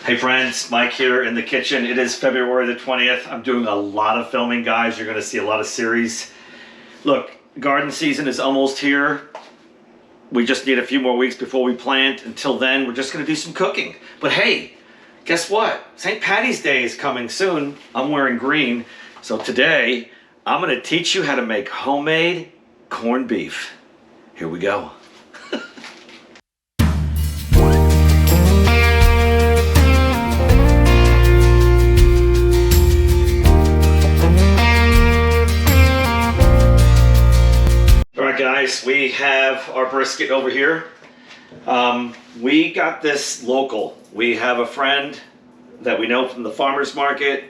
Hey friends, Mike here in the kitchen. It is February the 20th. I'm doing a lot of filming, guys. You're going to see a lot of series. Look, garden season is almost here. We just need a few more weeks before we plant. Until then, we're just going to do some cooking. But hey, guess what? St. Patty's Day is coming soon. I'm wearing green. So today, I'm going to teach you how to make homemade corned beef. Here we go. Guys, we have our brisket over here. We got this local. We have a friend that we know from the farmer's market.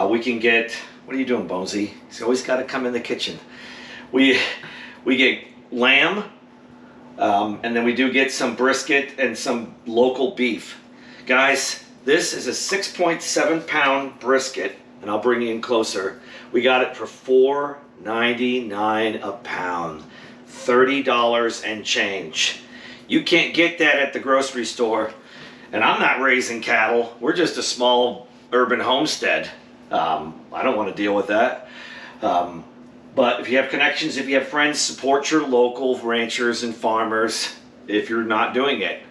We can get, what are you doing, Bonesy? He's always got to come in the kitchen. We get lamb, and then we do get some brisket and some local beef. Guys, this is a 6.7 pound brisket, and I'll bring you in closer. We got it for $4.99 a pound, $30 and change. You can't get that at the grocery store. And I'm not raising cattle. We're just a small urban homestead. I don't want to deal with that. But if you have connections, if you have friends, support your local ranchers and farmers if you're not doing it.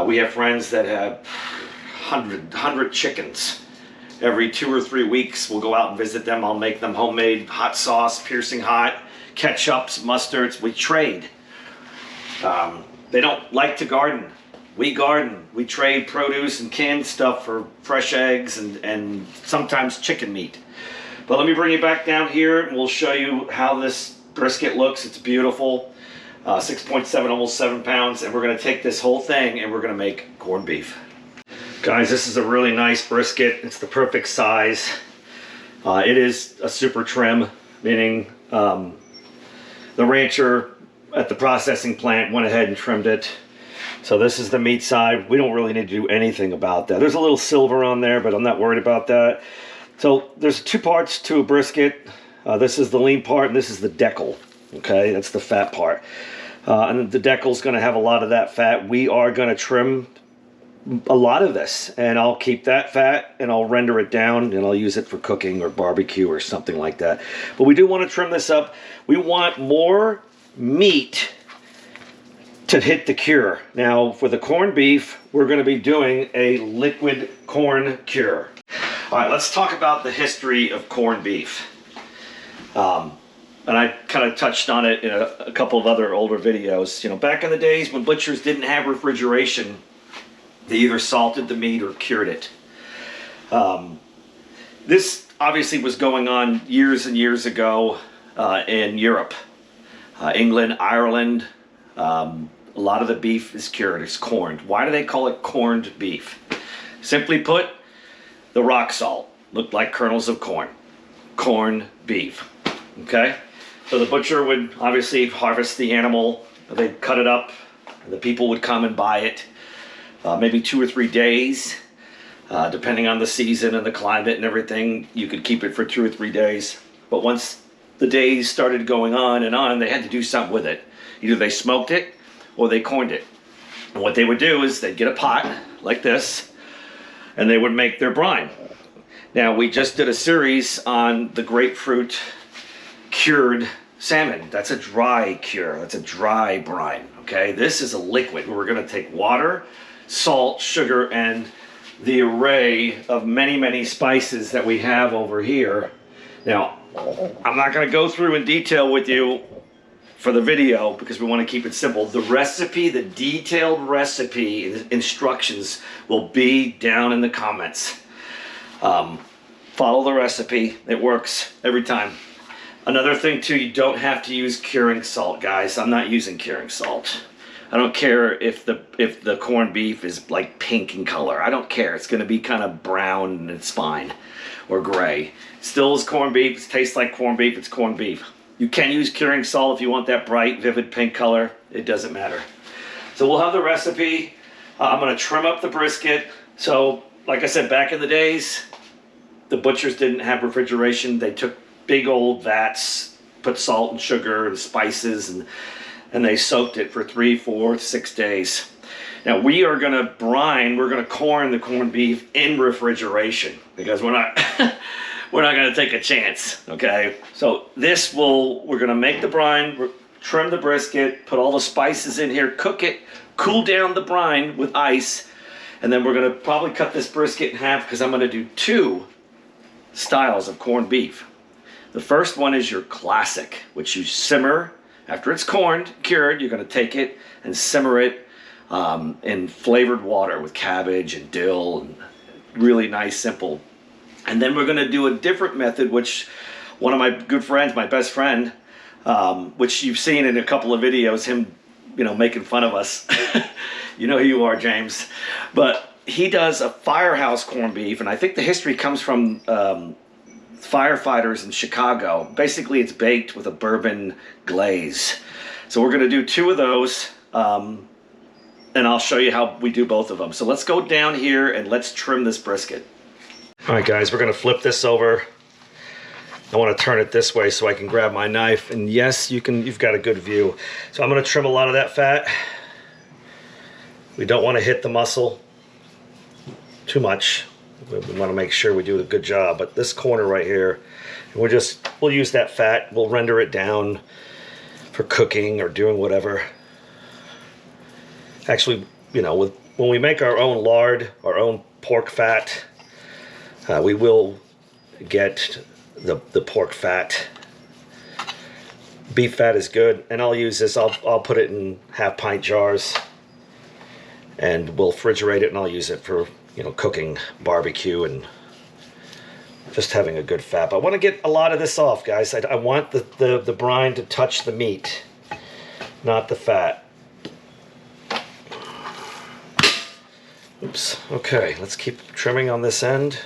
We have friends that have 100 chickens. Every 2 or 3 weeks, we'll go out and visit them. I'll make them homemade hot sauce, piercing hot, ketchups, mustards. We trade. They don't like to garden. We garden. We trade produce and canned stuff for fresh eggs and sometimes chicken meat. But let me bring you back down here and we'll show you how this brisket looks. It's beautiful. 6.7, almost 7 pounds. And we're going to take this whole thing and we're going to make corned beef. Guys, this is a really nice brisket. It's the perfect size. It is a super trim, meaning the rancher at the processing plant went ahead and trimmed it. So this is the meat side. We don't really need to do anything about that. There's a little silver on there, but I'm not worried about that. So there's 2 parts to a brisket. This is the lean part and this is the decal. Okay, that's the fat part. And the decal is going to have a lot of that fat. We are going to trim a lot of this, and I'll keep that fat and I'll render it down and I'll use it for cooking or barbecue or something like that. But we do want to trim this up. We want more meat to hit the cure. Now for the corned beef, we're going to be doing a liquid corn cure. All right, let's talk about the history of corned beef. And I kind of touched on it in a couple of other older videos. You know, back in the days when butchers didn't have refrigeration, they either salted the meat or cured it. This obviously was going on years and years ago in Europe. England, Ireland, a lot of the beef is cured, it's corned. Why do they call it corned beef? Simply put, the rock salt looked like kernels of corn. Corned beef, okay? So the butcher would obviously harvest the animal, they'd cut it up, and the people would come and buy it. Maybe 2 or 3 days, depending on the season and the climate and everything. You could keep it for 2 or 3 days. But once the days started going on, they had to do something with it. Either they smoked it or they corned it. And what they would do is they'd get a pot like this and they would make their brine. Now, we just did a series on the grapefruit cured salmon. That's a dry cure. That's a dry brine. Okay, this is a liquid. We're going to take water, salt, sugar, and the array of many spices that we have over here. Now, I'm not going to go through in detail with you for the video because we want to keep it simple. The recipe, the detailed recipe instructions will be down in the comments. Follow the recipe. It works every time. Another thing too, you don't have to use curing salt, guys. I'm not using curing salt. I don't care if the corned beef is like pink in color. I don't care. It's going to be kind of brown and it's fine, or gray. Still is corned beef. It tastes like corned beef. It's corned beef. You can use curing salt if you want that bright, vivid pink color. It doesn't matter. So we'll have the recipe. I'm going to trim up the brisket. So, like I said, back in the days, the butchers didn't have refrigeration. They took big old vats, put salt and sugar and spices, and they soaked it for 3, 4, 6 days. Now we are gonna brine, we're gonna corn the corned beef in refrigeration because we're not we're not gonna take a chance, okay? So we're gonna make the brine, trim the brisket, put all the spices in here, cook it, cool down the brine with ice, and then we're gonna probably cut this brisket in half because I'm gonna do 2 styles of corned beef. The first one is your classic, which you simmer after it's corned, cured. You're gonna take it and simmer it in flavored water with cabbage and dill and really nice, simple. And then we're gonna do a different method, which one of my good friends, my best friend, which you've seen in a couple of videos, him, making fun of us. You know who you are, James. But he does a firehouse corned beef, and I think the history comes from firefighters in Chicago. Basically, it's baked with a bourbon glaze. So we're gonna do 2 of those, and I'll show you how we do both of them. So let's go down here and let's trim this brisket. All right, guys, we're gonna flip this over. I want to turn it this way so I can grab my knife. And yes, you've got a good view. So I'm gonna trim a lot of that fat. We don't want to hit the muscle too much. We want to make sure we do a good job. But this corner right here, we'll use that fat. We'll render it down for cooking or doing whatever. Actually, when we make our own lard, our own pork fat, we will get the pork fat. Beef fat is good, and I'll use this. I'll put it in half-pint jars, and we'll refrigerate it, and I'll use it for cooking barbecue and just having a good fat. But I want to get a lot of this off, guys. I want the brine to touch the meat, not the fat. Oops. Okay, let's keep trimming on this end.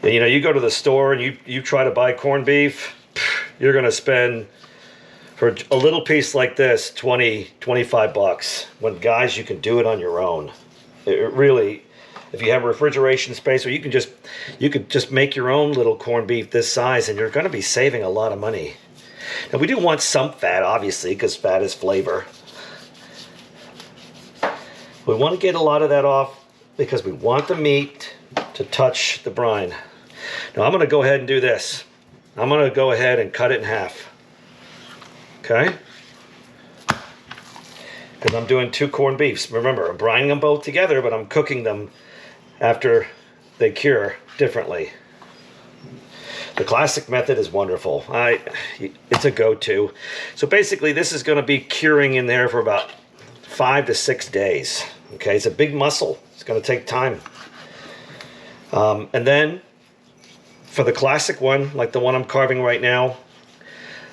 And, you go to the store and you try to buy corned beef, you're going to spend, for a little piece like this, 20, 25 bucks. When, guys, you can do it on your own. It really, if you have refrigeration space, or you could just make your own little corned beef this size, and you're going to be saving a lot of money. Now, we do want some fat, obviously, because fat is flavor. We want to get a lot of that off because we want the meat to touch the brine. Now, I'm going to go ahead and do this. I'm going to go ahead and cut it in half. Okay? Because I'm doing 2 corned beefs. Remember, I'm brining them both together, but I'm cooking them after they cure differently. The classic method is wonderful. It's a go-to. So basically, this is going to be curing in there for about 5 to 6 days. Okay, it's a big muscle. It's going to take time. And then, for the classic one, like the one I'm carving right now,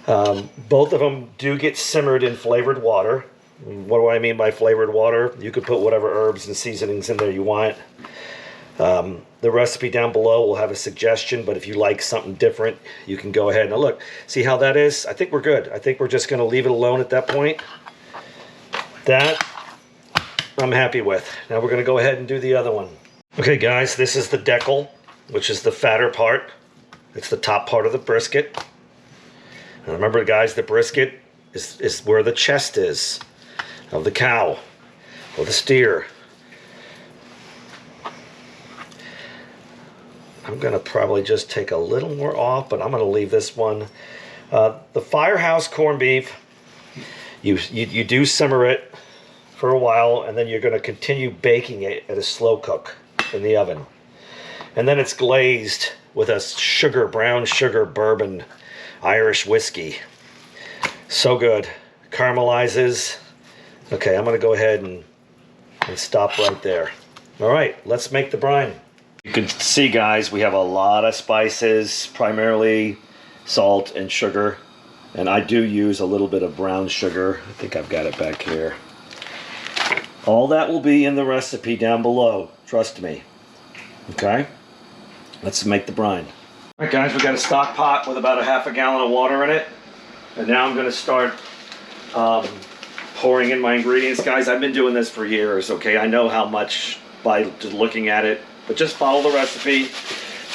both of them do get simmered in flavored water. What do I mean by flavored water? You could put whatever herbs and seasonings in there you want. The recipe down below will have a suggestion, but if you like something different, you can go ahead. Now look, see how that is? I think we're good. I think we're just going to leave it alone at that point. That I'm happy with. Now we're going to go ahead and do the other one. Okay, guys, this is the decal, which is the fatter part. It's the top part of the brisket. And remember, guys, the brisket is where the chest is of the cow or the steer. I'm going to probably just take a little more off, but I'm going to leave this one. The firehouse corned beef, you do simmer it for a while, and then you're going to continue baking it at a slow cook in the oven. And then it's glazed with a brown sugar bourbon Irish whiskey. So good. Caramelizes. Okay, I'm going to go ahead and stop right there. All right, let's make the brine. You can see, guys, we have a lot of spices, primarily salt and sugar. And I do use a little bit of brown sugar. I think I've got it back here. All that will be in the recipe down below. Trust me. Okay? Let's make the brine. All right, guys, we've got a stock pot with about a ½ gallon of water in it. And now I'm going to start pouring in my ingredients. Guys, I've been doing this for years, okay? I know how much by just looking at it. But just follow the recipe.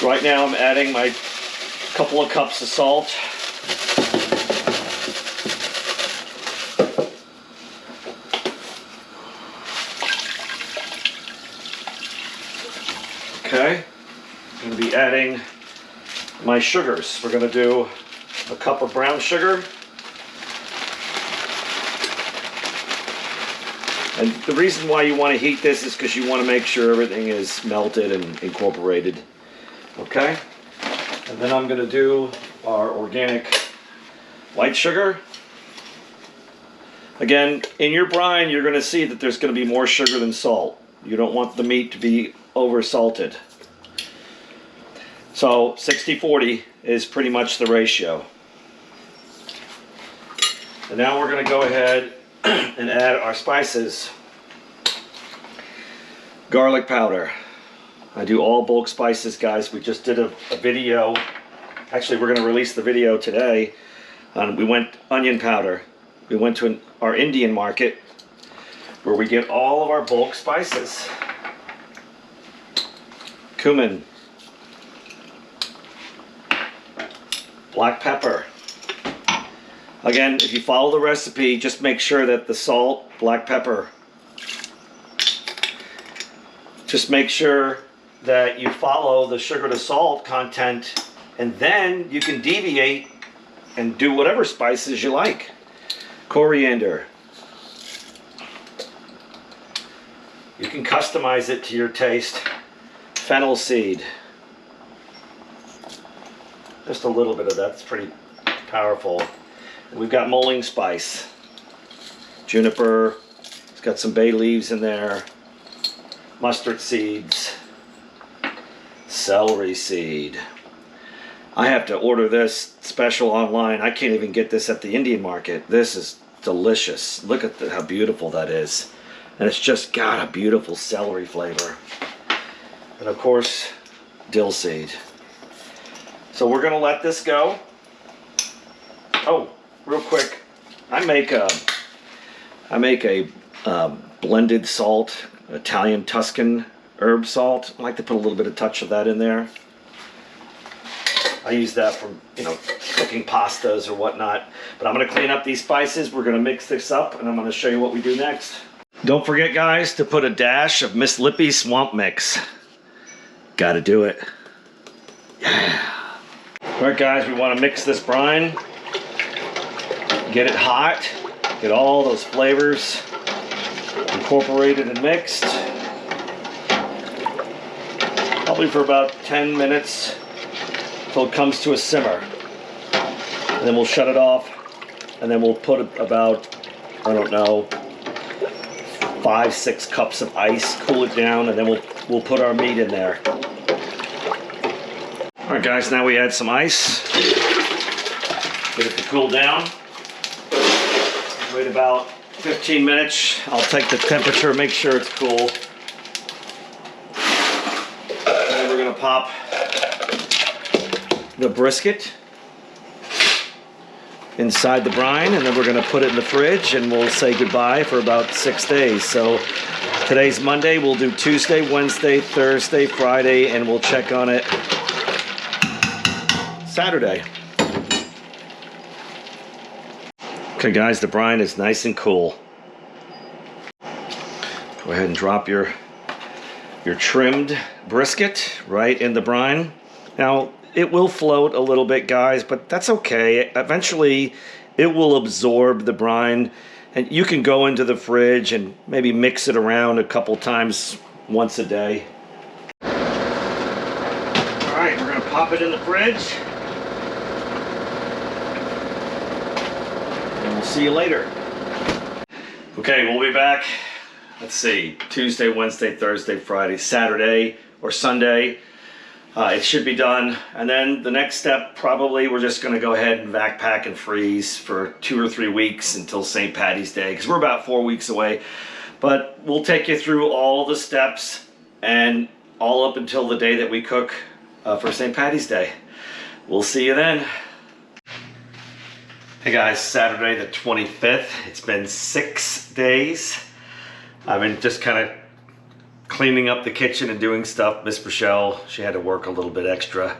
Right now I'm adding my couple of cups of salt. Okay, I'm going to be adding my sugars. We're going to do a cup of brown sugar. And the reason why you want to heat this is because you want to make sure everything is melted and incorporated. Okay? And then I'm going to do our organic white sugar. Again, in your brine, you're going to see that there's going to be more sugar than salt. You don't want the meat to be over salted. So 60-40 is pretty much the ratio. And now we're going to go ahead and add our spices. Garlic powder. I do all bulk spices, guys. We just did a video. Actually, we're going to release the video today. We went onion powder. We went to our Indian market where we get all of our bulk spices. Cumin. Black pepper. Again, if you follow the recipe, just make sure that the salt, black pepper, just make sure that you follow the sugar to salt content, and then you can deviate and do whatever spices you like. Coriander. You can customize it to your taste. Fennel seed. Just a little bit of that's pretty powerful. We've got mulling spice, juniper, it's got some bay leaves in there, mustard seeds, celery seed. I have to order this special online. I can't even get this at the Indian market. This is delicious. Look at how beautiful that is. And it's just got a beautiful celery flavor. And of course, dill seed. So we're gonna let this go. Oh. Real quick, I make a blended salt, Italian Tuscan herb salt. I like to put a little bit of touch of that in there. I use that for, cooking pastas or whatnot. But I'm going to clean up these spices. We're going to mix this up, and I'm going to show you what we do next. Don't forget, guys, to put a dash of Miss Lippy's Swamp Mix. Got to do it. Yeah. All right, guys, we want to mix this brine. Get it hot, get all those flavors incorporated and mixed. Probably for about 10 minutes until it comes to a simmer. And then we'll shut it off, and then we'll put about, I don't know, 5-6 cups of ice, cool it down, and then we'll put our meat in there. All right, guys, now we add some ice. Get it to cool down. Wait about 15 minutes. I'll take the temperature, make sure it's cool. And then we're gonna pop the brisket inside the brine, and then we're gonna put it in the fridge, and we'll say goodbye for about 6 days. So today's Monday, we'll do Tuesday, Wednesday, Thursday, Friday, and we'll check on it Saturday. Okay, guys, the brine is nice and cool. Go ahead and drop your trimmed brisket right in the brine. Now, it will float a little bit, guys, but that's okay. Eventually, it will absorb the brine, and you can go into the fridge and maybe mix it around a couple times once a day. All right, we're gonna pop it in the fridge. We'll see you later. Okay, we'll be back. Let's see, Tuesday, Wednesday, Thursday, Friday, Saturday, or Sunday. It should be done. And then the next step, probably we're just going to go ahead and backpack and freeze for 2 or 3 weeks until St. Patty's Day, because we're about 4 weeks away. But we'll take you through all the steps and all up until the day that we cook for St. Patty's Day. We'll see you then. Hey guys, Saturday the 25th. It's been 6 days. I've been just kind of cleaning up the kitchen and doing stuff. Miss Rochelle, she had to work a little bit extra.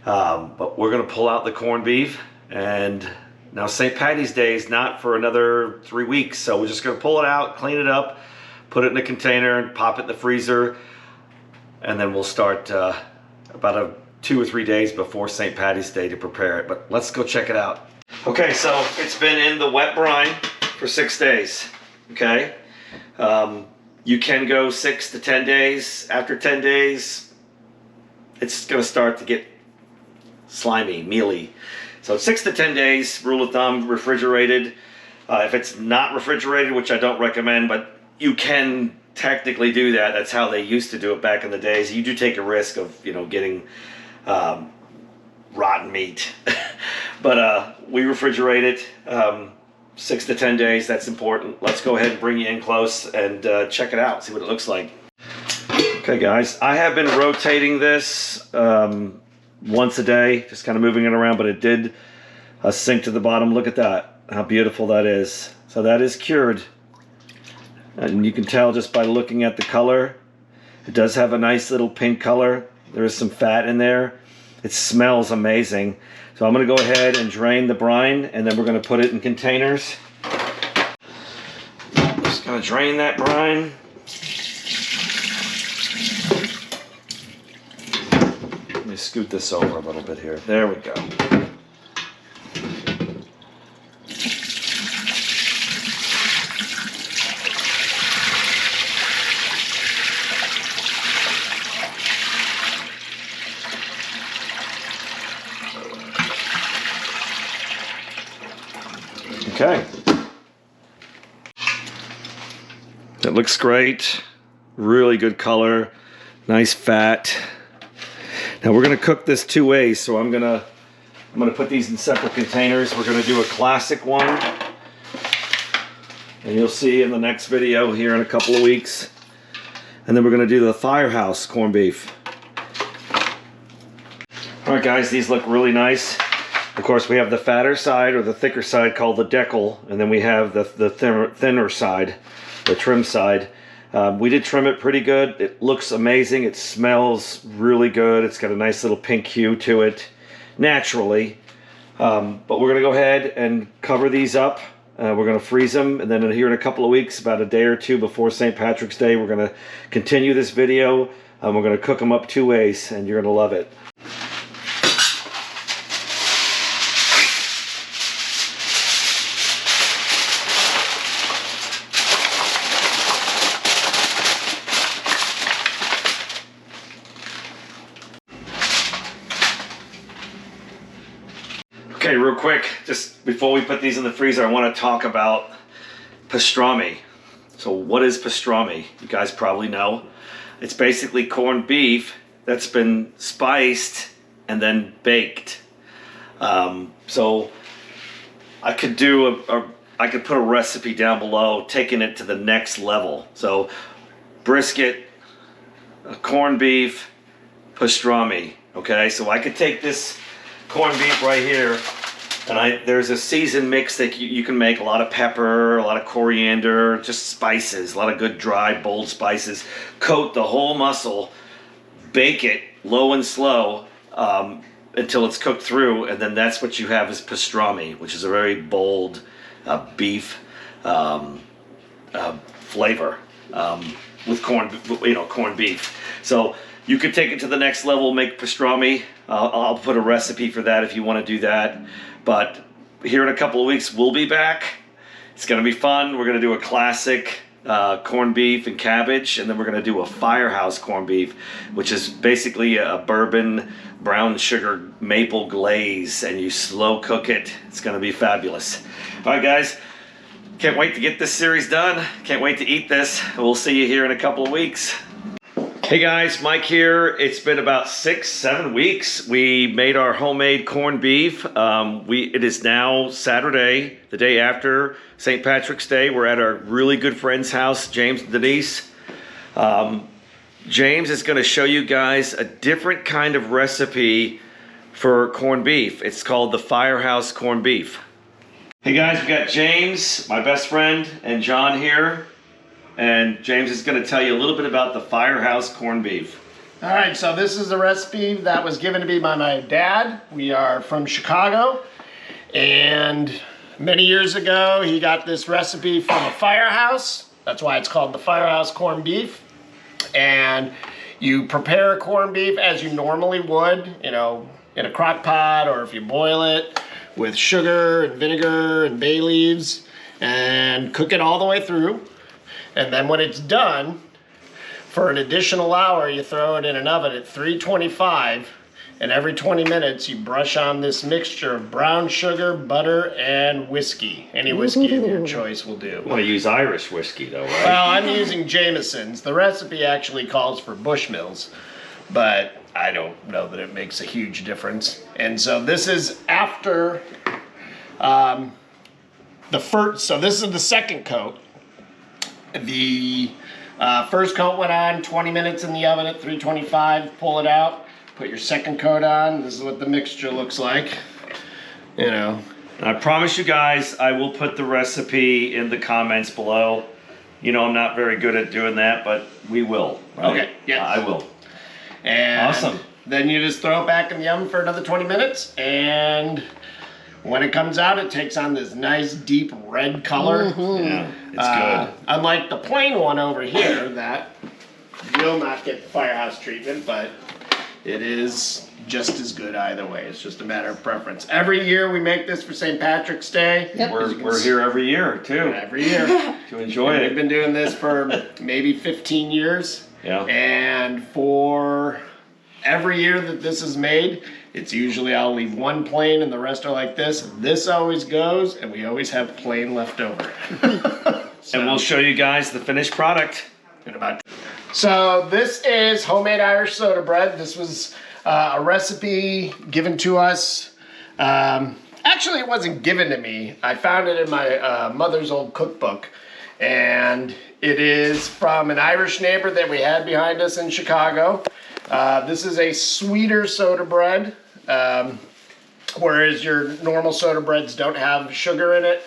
But we're gonna pull out the corned beef, and now St. Patty's Day is not for another 3 weeks. So we're just gonna pull it out, clean it up, put it in a container and pop it in the freezer. and then we'll start about 2 or 3 days before St. Patty's Day to prepare it. But let's go check it out. Okay, so it's been in the wet brine for 6 days. Okay, you can go 6 to 10 days. After 10 days, it's going to start to get slimy, mealy. So 6 to 10 days, rule of thumb, refrigerated. If it's not refrigerated, which I don't recommend, but you can technically do that. That's how they used to do it back in the days. You do take a risk of, you know, getting rotten meat. But we refrigerate it 6 to 10 days. That's important. Let's go ahead and bring you in close and check it out, see what it looks like. Okay, guys, I have been rotating this once a day, just kind of moving it around, but it did sink to the bottom. Look at that, how beautiful that is. So that is cured, and you can tell just by looking at the color. It does have a nice little pink color. There is some fat in there. It smells amazing. So I'm going to go ahead and drain the brine, and then we're going to put it in containers. Just going to drain that brine. Let me scoot this over a little bit here. There we go. Okay. That looks great. Really good color. Nice fat. Now we're going to cook this 2 ways. So I'm going to put these in separate containers. We're going to do a classic one. And you'll see in the next video here in a couple of weeks. And then we're going to do the firehouse corned beef. All right, guys, these look really nice. Of course, we have the fatter side, or the thicker side, called the deckle, and then we have the thinner side, the trim side. We did trim it pretty good. It looks amazing. It smells really good. It's got a nice little pink hue to it, naturally. But we're going to go ahead and cover these up. We're going to freeze them, and then here in a couple of weeks, about a day or two before St. Patrick's Day, we're going to continue this video. We're going to cook them up 2 ways, and you're going to love it. Okay, real quick, just before we put these in the freezer, I want to talk about pastrami. So what is pastrami? You guys probably know. It's basically corned beef that's been spiced and then baked. So I could do I could put a recipe down below, taking it to the next level. So brisket, corned beef, pastrami. Okay, so I could take this corned beef right here, and there's a seasoned mix that you can make. A lot of pepper, a lot of coriander, just spices, a lot of good dry, bold spices. Coat the whole muscle, bake it low and slow until it's cooked through, and then that's what you have is pastrami, which is a very bold beef flavor with corned beef. So you could take it to the next level, make pastrami. I'll put a recipe for that if you want to do that. But here in a couple of weeks, we'll be back. It's going to be fun. We're going to do a classic corned beef and cabbage, and then we're going to do a firehouse corned beef, which is basically a bourbon, brown sugar, maple glaze, and you slow cook it. It's going to be fabulous. All right, guys. Can't wait to get this series done. Can't wait to eat this. We'll see you here in a couple of weeks. Hey guys, Mike here. It's been about 6-7 weeks. We made our homemade corned beef. It is now Saturday, the day after St. Patrick's Day. We're at our really good friend's house, James and Denise. James is going to show you guys a different kind of recipe for corned beef. It's called the firehouse corned beef. Hey guys, we got James, my best friend, and John here. And James is going to tell you a little bit about the firehouse corned beef. All right, so this is the recipe that was given to me by my dad. We are from Chicago, and many years ago he got this recipe from a firehouse. That's why it's called the firehouse corned beef. And You prepare corned beef as you normally would, you know, in a crock pot, or if you boil it with sugar and vinegar and bay leaves, and cook it all the way through. And then when it's done, for an additional hour, you throw it in an oven at 325, and every 20 minutes you brush on this mixture of brown sugar, butter, and whiskey. Any whiskey of your choice will do. You want to use Irish whiskey though, right? Well, I'm using Jameson's. The recipe actually calls for Bushmills, but I don't know that it makes a huge difference. And so this is after the first, so this is the second coat. The first coat went on 20 minutes in the oven at 325, pull it out, put your second coat on. This is what the mixture looks like, you know. I promise you guys, I will put the recipe in the comments below. You know, I'm not very good at doing that, but we will. Right? Okay, yeah. I will. And Awesome. Then you just throw it back in the oven for another 20 minutes, and when it comes out, it takes on this nice deep red color. Yeah, it's good. Unlike the plain one over here that will not get the firehouse treatment, but it is just as good either way. It's just a matter of preference. Every year we make this for St. Patrick's Day. Yep. We're here every year too. Every year. To enjoy And it. we've been doing this for maybe 15 years. Yeah. And for every year that this is made, it's usually I'll leave one plain and the rest are like this. This always goes, and we always have plain left over. And we'll show you guys the finished product in about. So this is homemade Irish soda bread. This was a recipe given to us. Actually, it wasn't given to me. I found it in my mother's old cookbook, and it is from an Irish neighbor that we had behind us in Chicago. This is a sweeter soda bread, whereas your normal soda breads don't have sugar in it,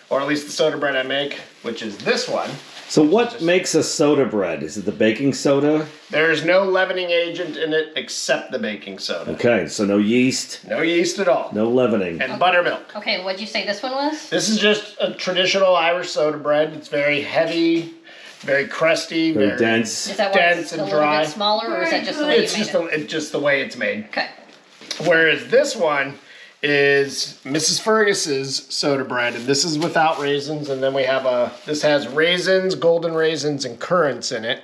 or at least the soda bread I make, which is this one. So what makes a soda bread? Is it the baking soda? There's no leavening agent in it except the baking soda. Okay, so no yeast. No yeast at all. No leavening. And buttermilk. Okay, what'd you say this one was? This is just a traditional Irish soda bread. It's very heavy, very crusty, Very dense. Is that why dense it's a and little dry. bit smaller, or is that just the way you It's made just, it? it's just the way it's made. Okay. Whereas this one is Mrs. Fergus's soda bread, and this is without raisins. And then we have this has raisins, golden raisins, and currants in it.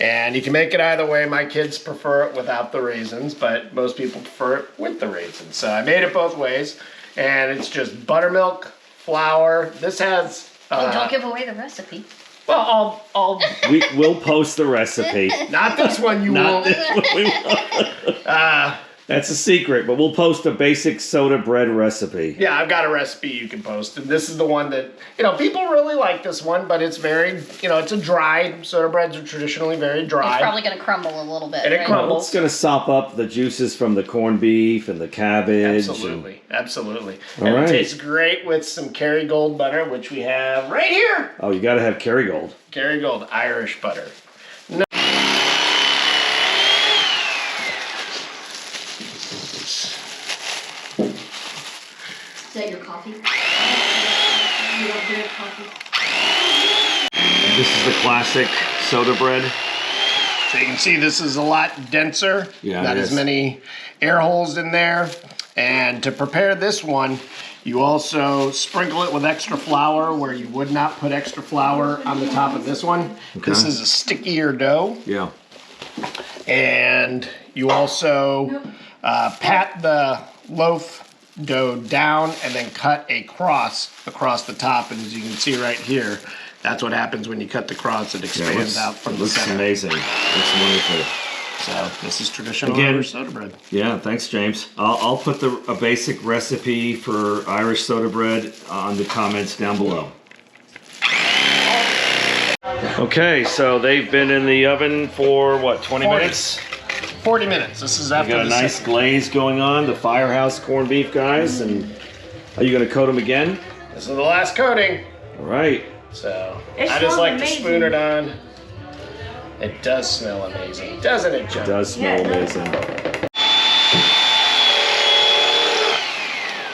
And you can make it either way. My kids prefer it without the raisins, but most people prefer it with the raisins. So I made it both ways, and it's just buttermilk, flour. This has. Well, don't give away the recipe. Well, I'll We will post the recipe. not this one. You Not won't. this one. We won't. That's a secret, but we'll post a basic soda bread recipe. Yeah, I've got a recipe you can post, and this is the one that, you know, people really like this one, but it's very, you know, it's a dry, soda breads are traditionally very dry. It's probably going to crumble a little bit, And it right? crumbles. Well, it's going to sop up the juices from the corned beef and the cabbage. Absolutely, absolutely. All And right. it tastes great with some Kerrygold butter, which we have right here. Oh, you got to have Kerrygold. Kerrygold Irish butter. Is that your coffee? You don't drink coffee? This is the classic soda bread. So you can see this is a lot denser. Yeah, Not it as is. many air holes in there. And to prepare this one, you also sprinkle it with extra flour where you would not put extra flour on the top of this one. Okay. This is a stickier dough. Yeah. And you also pat the loaf dough down and then cut a cross across the top. And as you can see right here, that's what happens when you cut the cross. It expands out from the looks center. amazing. Looks wonderful. So this is traditional Again- Irish soda bread. Yeah, thanks, James. I'll put a basic recipe for Irish soda bread on the comments down below. Okay, so they've been in the oven for what, 20 40. minutes? 40 minutes. This is We after got a the nice glaze going on, the firehouse corned beef, guys. And are you going to coat them again? This is the last coating. All right. So It I just smells like amazing. to spoon it on. It does smell amazing, doesn't it, John? It does smell amazing.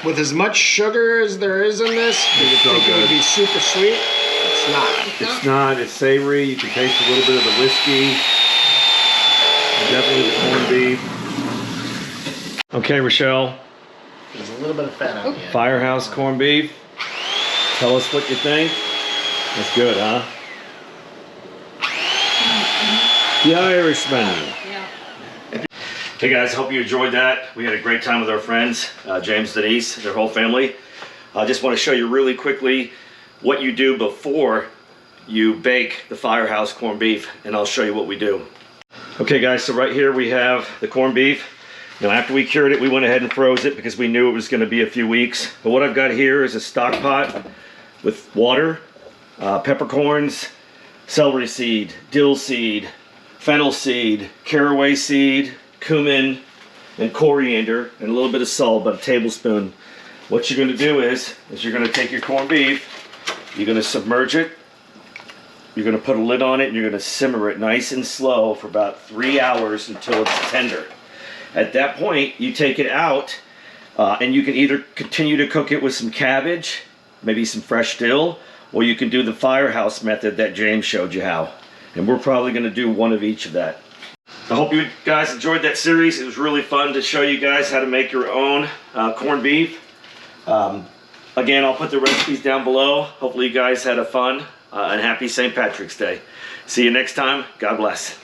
With as much sugar as there is in this, you would so think it would good. be super sweet. It's not. It's not, it's savory. You can taste a little bit of the whiskey. Definitely the corned beef. Okay, Rochelle. There's a little bit of fat on the end. Firehouse corned beef. Tell us what you think. That's good, huh? The Irishman. Yeah. Hey guys, hope you enjoyed that. We had a great time with our friends, James, Denise, their whole family. I just want to show you really quickly what you do before you bake the Firehouse corned beef, and I'll show you what we do. Okay guys, so right here we have the corned beef. Now after we cured it, we went ahead and froze it because we knew it was going to be a few weeks. But what I've got here is a stock pot with water, peppercorns, celery seed, dill seed, fennel seed, caraway seed, cumin, and coriander, and a little bit of salt, about a tablespoon. What you're going to do is you're going to take your corned beef, you're going to submerge it, you're going to put a lid on it, and you're going to simmer it nice and slow for about 3 hours until it's tender. At that point, you take it out, and you can either continue to cook it with some cabbage, maybe some fresh dill, or you can do the Firehouse method that James showed you how. And we're probably going to do one of each of that. I hope you guys enjoyed that series. It was really fun to show you guys how to make your own corned beef. Again, I'll put the recipes down below. Hopefully you guys had a fun and happy St. Patrick's Day. See you next time. God bless.